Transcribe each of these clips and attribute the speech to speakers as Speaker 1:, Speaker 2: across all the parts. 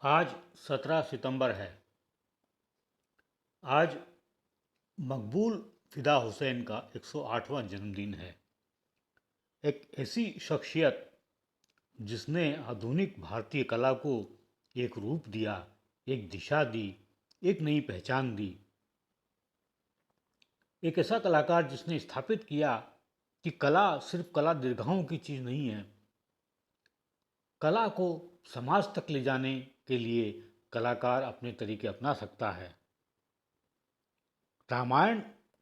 Speaker 1: आज 17 सितंबर है। आज मकबूल फ़िदा हुसैन का 108वां जन्मदिन है। एक ऐसी शख्सियत जिसने आधुनिक भारतीय कला को एक रूप दिया, एक दिशा दी, एक नई पहचान दी। एक ऐसा कलाकार जिसने स्थापित किया कि कला सिर्फ कला दीर्घाओं की चीज़ नहीं है। कला को समाज तक ले जाने के लिए कलाकार अपने तरीके अपना सकता है। रामायण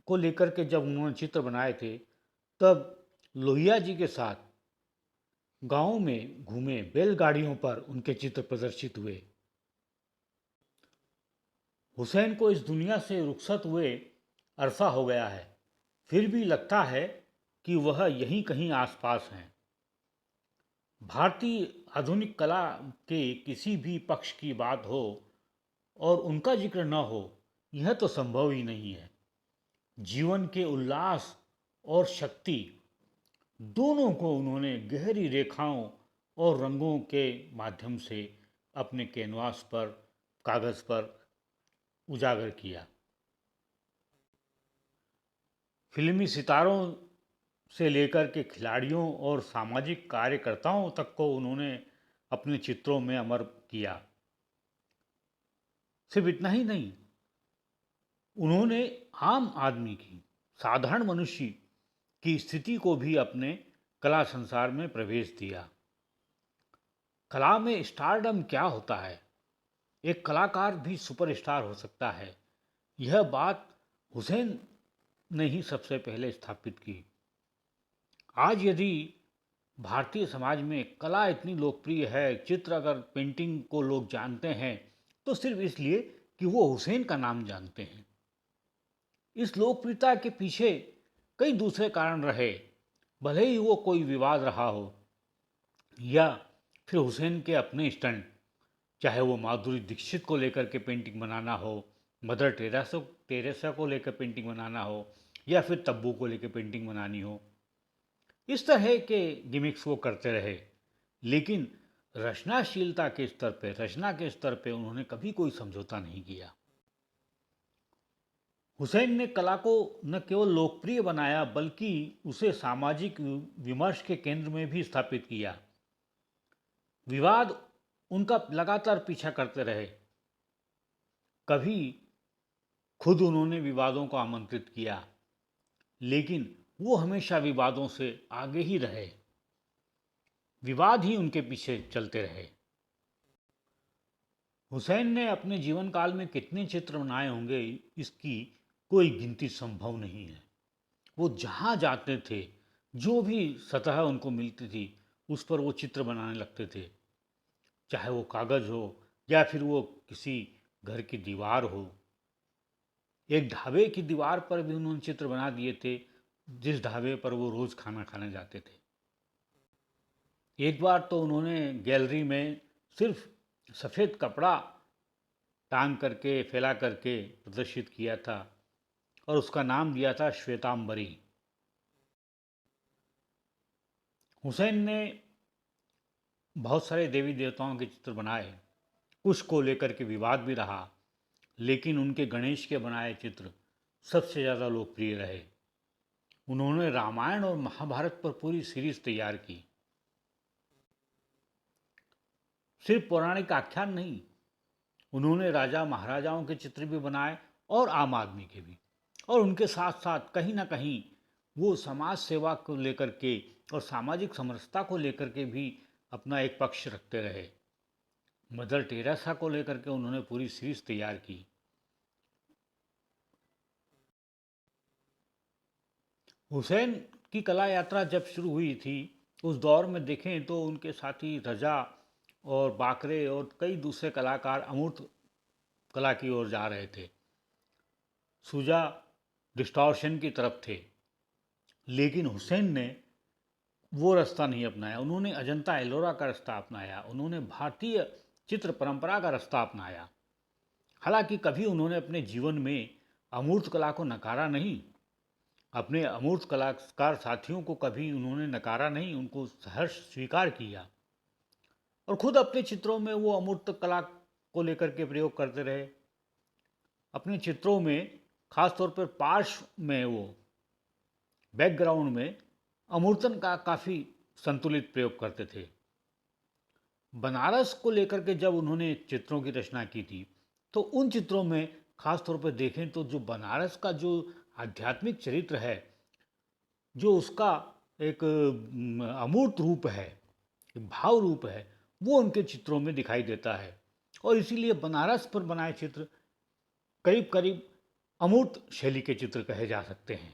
Speaker 1: को लेकर के जब उन्होंने चित्र बनाए थे, तब लोहिया जी के साथ गांव में घूमे, बैलगाड़ियों पर उनके चित्र प्रदर्शित हुए। हुसैन को इस दुनिया से रुखसत हुए अरसा हो गया है, फिर भी लगता है कि वह यहीं कहीं आसपास हैं। भारतीय आधुनिक कला के किसी भी पक्ष की बात हो और उनका जिक्र न हो, यह तो संभव ही नहीं है। जीवन के उल्लास और शक्ति दोनों को उन्होंने गहरी रेखाओं और रंगों के माध्यम से अपने कैनवास पर, कागज़ पर उजागर किया। फिल्मी सितारों से लेकर के खिलाड़ियों और सामाजिक कार्यकर्ताओं तक को उन्होंने अपने चित्रों में अमर किया। सिर्फ इतना ही नहीं, उन्होंने आम आदमी की, साधारण मनुष्य की स्थिति को भी अपने कला संसार में प्रवेश दिया। कला में स्टारडम क्या होता है, एक कलाकार भी सुपरस्टार हो सकता है, यह बात हुसैन ने ही सबसे पहले स्थापित की। आज यदि भारतीय समाज में कला इतनी लोकप्रिय है, चित्र अगर पेंटिंग को लोग जानते हैं, तो सिर्फ इसलिए कि वो हुसैन का नाम जानते हैं। इस लोकप्रियता के पीछे कई दूसरे कारण रहे, भले ही वो कोई विवाद रहा हो या फिर हुसैन के अपने स्टंट, चाहे वो माधुरी दीक्षित को लेकर के पेंटिंग बनाना हो, मदर टेरेसा को लेकर पेंटिंग बनाना हो, या फिर तब्बू को लेकर पेंटिंग बनानी हो। इस तरह के गिमिक्स वो करते रहे, लेकिन रचनाशीलता के स्तर पे, रचना के स्तर पे उन्होंने कभी कोई समझौता नहीं किया। हुसैन ने कला को न केवल लोकप्रिय बनाया, बल्कि उसे सामाजिक विमर्श के केंद्र में भी स्थापित किया। विवाद उनका लगातार पीछा करते रहे। कभी खुद उन्होंने विवादों को आमंत्रित किया, लेकिन वो हमेशा विवादों से आगे ही रहे। विवाद ही उनके पीछे चलते रहे। हुसैन ने अपने जीवन काल में कितने चित्र बनाए होंगे, इसकी कोई गिनती संभव नहीं है। वो जहाँ जाते थे, जो भी सतह उनको मिलती थी, उस पर वो चित्र बनाने लगते थे। चाहे वो कागज़ हो या फिर वो किसी घर की दीवार हो। एक ढाबे की दीवार पर भी उन्होंने चित्र बना दिए थे, जिस ढाबे पर वो रोज़ खाना खाने जाते थे। एक बार तो उन्होंने गैलरी में सिर्फ सफ़ेद कपड़ा टांग करके, फैला करके प्रदर्शित किया था और उसका नाम दिया था श्वेतांबरी। हुसैन ने बहुत सारे देवी देवताओं के चित्र बनाए, कुछ को लेकर के विवाद भी रहा, लेकिन उनके गणेश के बनाए चित्र सबसे ज़्यादा लोकप्रिय रहे। उन्होंने रामायण और महाभारत पर पूरी सीरीज तैयार की। सिर्फ पौराणिक आख्यान नहीं, उन्होंने राजा महाराजाओं के चित्र भी बनाए और आम आदमी के भी। और उनके साथ साथ कहीं ना कहीं वो समाज सेवा को लेकर के और सामाजिक समरसता को लेकर के भी अपना एक पक्ष रखते रहे। मदर टेरेसा को लेकर के उन्होंने पूरी सीरीज तैयार की। हुसैन की कला यात्रा जब शुरू हुई थी, उस दौर में देखें तो उनके साथी रजा और बाकरे और कई दूसरे कलाकार अमूर्त कला की ओर जा रहे थे। सुजा डिस्टॉर्शन की तरफ थे, लेकिन हुसैन ने वो रास्ता नहीं अपनाया। उन्होंने अजंता एलोरा का रास्ता अपनाया, उन्होंने भारतीय चित्र परंपरा का रास्ता अपनाया। हालांकि कभी उन्होंने अपने जीवन में अमूर्त कला को नकारा नहीं, अपने अमूर्त कलाकार साथियों को कभी उन्होंने नकारा नहीं, उनको सहर्ष स्वीकार किया और खुद अपने चित्रों में वो अमूर्त कला को लेकर के प्रयोग करते रहे। अपने चित्रों में खास तौर पर पार्श्व में, वो बैकग्राउंड में अमूर्तन का काफ़ी संतुलित प्रयोग करते थे। बनारस को लेकर के जब उन्होंने चित्रों की रचना की थी, तो उन चित्रों में खास तौर पर देखें तो जो बनारस का जो आध्यात्मिक चरित्र है, जो उसका एक अमूर्त रूप है, भाव रूप है, वो उनके चित्रों में दिखाई देता है। और इसीलिए बनारस पर बनाए चित्र करीब करीब अमूर्त शैली के चित्र कहे जा सकते हैं।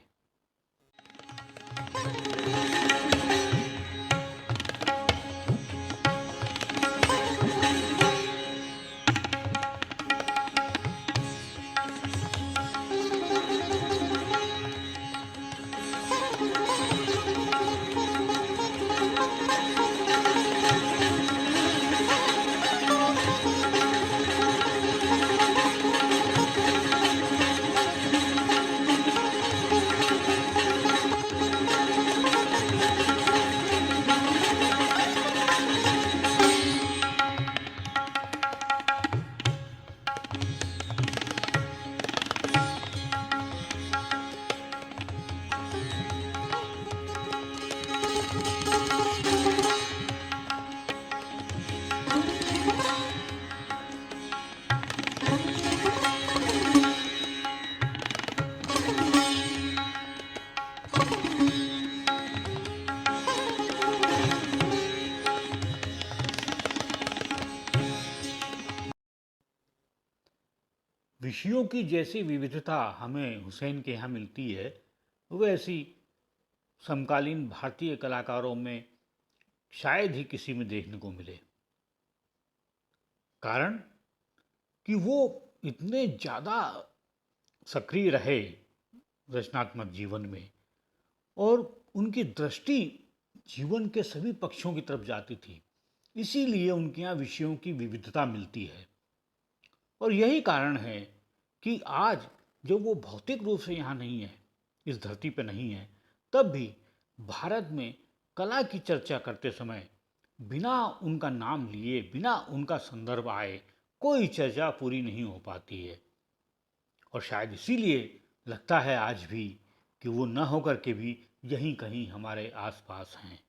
Speaker 1: विषयों की जैसी विविधता हमें हुसैन के यहाँ मिलती है, वैसी समकालीन भारतीय कलाकारों में शायद ही किसी में देखने को मिले। कारण कि वो इतने ज़्यादा सक्रिय रहे रचनात्मक जीवन में, और उनकी दृष्टि जीवन के सभी पक्षों की तरफ जाती थी। इसीलिए उनके यहाँ विषयों की विविधता मिलती है। और यही कारण है कि आज जब वो भौतिक रूप से यहाँ नहीं है, इस धरती पर नहीं है, तब भी भारत में कला की चर्चा करते समय बिना उनका नाम लिए, बिना उनका संदर्भ आए, कोई चर्चा पूरी नहीं हो पाती है। और शायद इसीलिए लगता है आज भी कि वो न होकर के भी यहीं कहीं हमारे आसपास हैं।